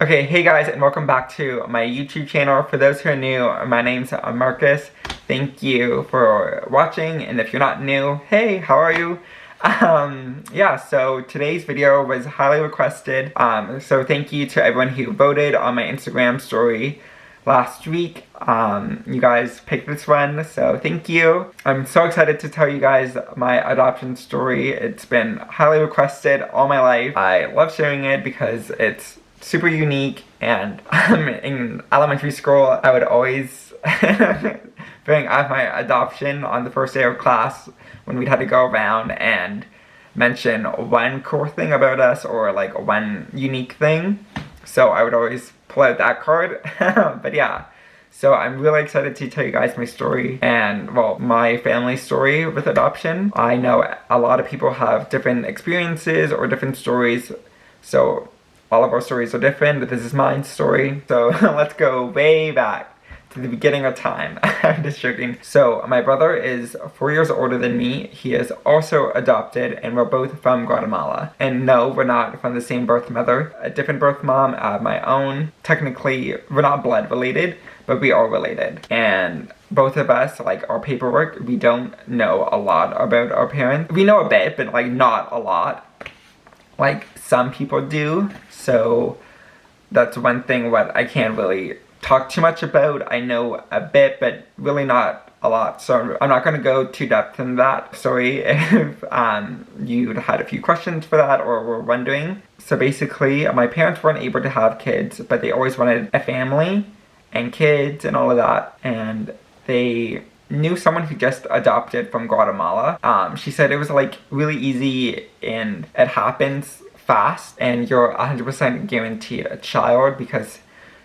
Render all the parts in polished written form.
Okay, hey guys, and welcome back to my YouTube channel. For those who are new, my name's Marcus. Thank you for watching, and if you're not new, hey, how are you? Yeah, so today's video was highly requested, so thank you to everyone who voted on my Instagram story last week. You guys picked this one, so thank you. I'm so excited to tell you guys my adoption story. It's been highly requested all my life. I love sharing it because it's super unique, and in elementary school I would always bring up my adoption on the first day of class when we'd had to go around and mention one cool thing about us or like one unique thing. So I would always pull out that card. But yeah, so I'm really excited to tell you guys my story and, well, my family story with adoption. I know a lot of people have different experiences or different stories, so all of our stories are different, but this is my story. So let's go way back to the beginning of time. I'm just joking. So my brother is 4 years older than me. He is also adopted, and we're both from Guatemala. And no, we're not from the same birth mother. A different birth mom, my own. Technically, we're not blood related, but we are related. And both of us, like our paperwork, we don't know a lot about our parents. We know a bit, but like not a lot. Like some people do. So that's one thing what I can't really talk too much about. I know a bit, but really not a lot. So I'm not going to go too depth in that. Sorry if you'd had a few questions for that or were wondering. So basically, my parents weren't able to have kids, but they always wanted a family and kids and all of that. And they knew someone who just adopted from Guatemala. She said it was like really easy and it happens fast, and you're 100% guaranteed a child, because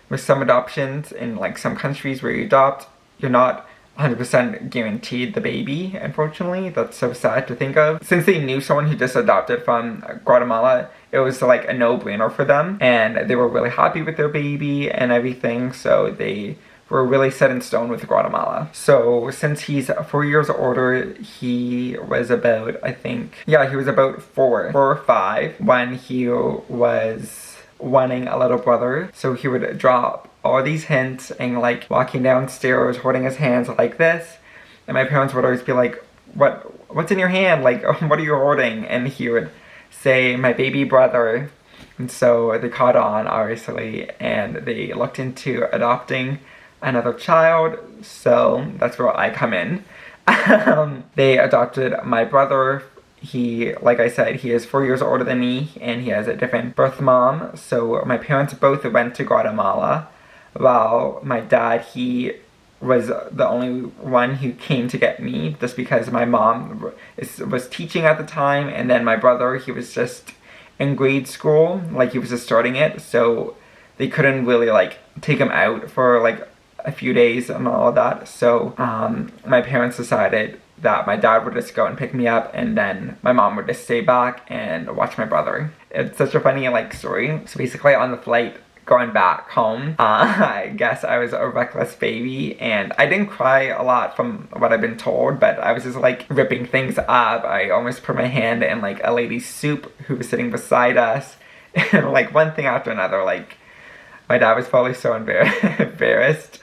with some adoptions in like some countries where you adopt, you're not 100% guaranteed the baby, unfortunately. That's so sad to think of. Since they knew someone who just adopted from Guatemala, it was like a no-brainer for them, and they were really happy with their baby and everything, so they were really set in stone with Guatemala. So since he's 4 years older, he was about, I think, yeah, he was about four or five when he was wanting a little brother. So he would drop all these hints and like walking downstairs holding his hands like this, and my parents would always be like, what's in your hand? Like, what are you holding? And he would say, my baby brother. And so they caught on, obviously, and they looked into adopting another child, so that's where I come in. They adopted my brother. He, like I said, he is 4 years older than me, and he has a different birth mom. So my parents both went to Guatemala, while my dad, he was the only one who came to get me, just because my mom was teaching at the time, and then my brother, he was just in grade school, like he was just starting it, so they couldn't really like take him out for like a few days and all of that. So my parents decided that my dad would just go and pick me up, and then my mom would just stay back and watch my brother. It's such a funny like story. So basically on the flight going back home, I guess I was a reckless baby, and I didn't cry a lot from what I've been told, but I was just like ripping things up. I almost put my hand in like a lady's soup who was sitting beside us, and like one thing after another. Like my dad was probably so embarrassed.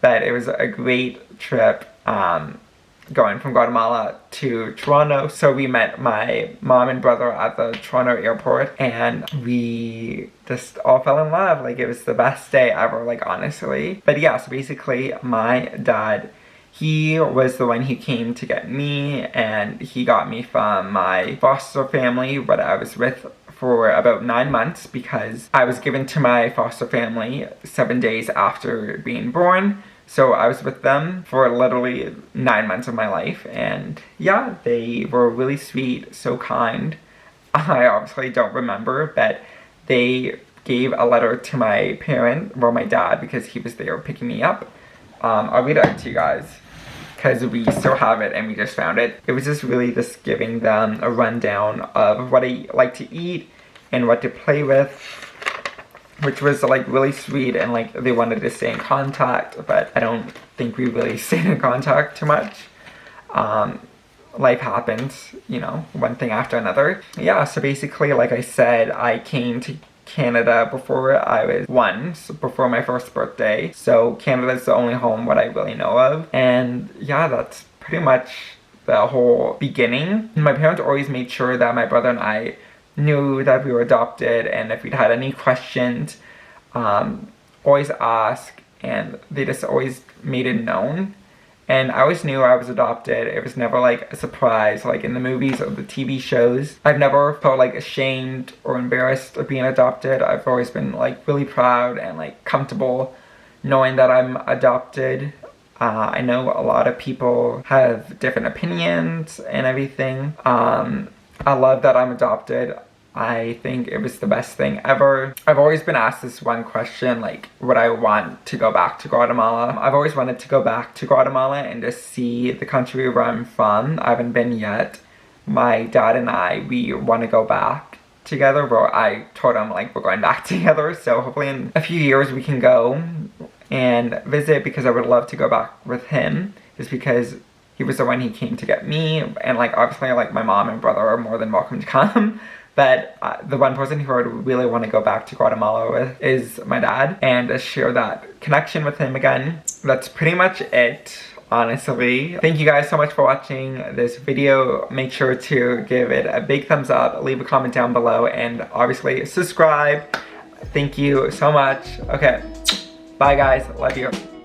But it was a great trip, going from Guatemala to Toronto. So we met my mom and brother at the Toronto airport, and we just all fell in love. Like, it was the best day ever, like, honestly. But yeah, so basically my dad, he was the one who came to get me, and he got me from my foster family, what I was with for about 9 months, because I was given to my foster family 7 days after being born. So I was with them for literally 9 months of my life, and yeah, they were really sweet, so kind. I obviously don't remember, but they gave a letter to my parent, well, my dad, because he was there picking me up. I'll read it out to you guys, because we still have it and we just found it. It was just really just giving them a rundown of what I like to eat and what to play with, which was like really sweet, and like they wanted to stay in contact, but I don't think we really stayed in contact too much. Life happens, you know, one thing after another. Yeah, so basically, like I said, I came to Canada before I was 1, so before my first birthday. So Canada's the only home what I really know of. And yeah, that's pretty much the whole beginning. My parents always made sure that my brother and I knew that we were adopted, and if we'd had any questions, always ask, and they just always made it known. And I always knew I was adopted. It was never like a surprise like in the movies or the TV shows. I've never felt like ashamed or embarrassed of being adopted. I've always been like really proud and like comfortable knowing that I'm adopted. I know a lot of people have different opinions and everything. I love that I'm adopted. I think it was the best thing ever. I've always been asked this one question, like, would I want to go back to Guatemala? I've always wanted to go back to Guatemala and just see the country where I'm from. I haven't been yet. My dad and I, we want to go back together. Well, I told him, like, we're going back together. So hopefully in a few years we can go and visit, because I would love to go back with him, just because he was the one he came to get me. And, like, obviously, like, my mom and brother are more than welcome to come. But the one person who I would really want to go back to Guatemala with is my dad, and share that connection with him again. That's pretty much it, honestly. Thank you guys so much for watching this video. Make sure to give it a big thumbs up, leave a comment down below, and obviously subscribe. Thank you so much. Okay, bye guys, love you.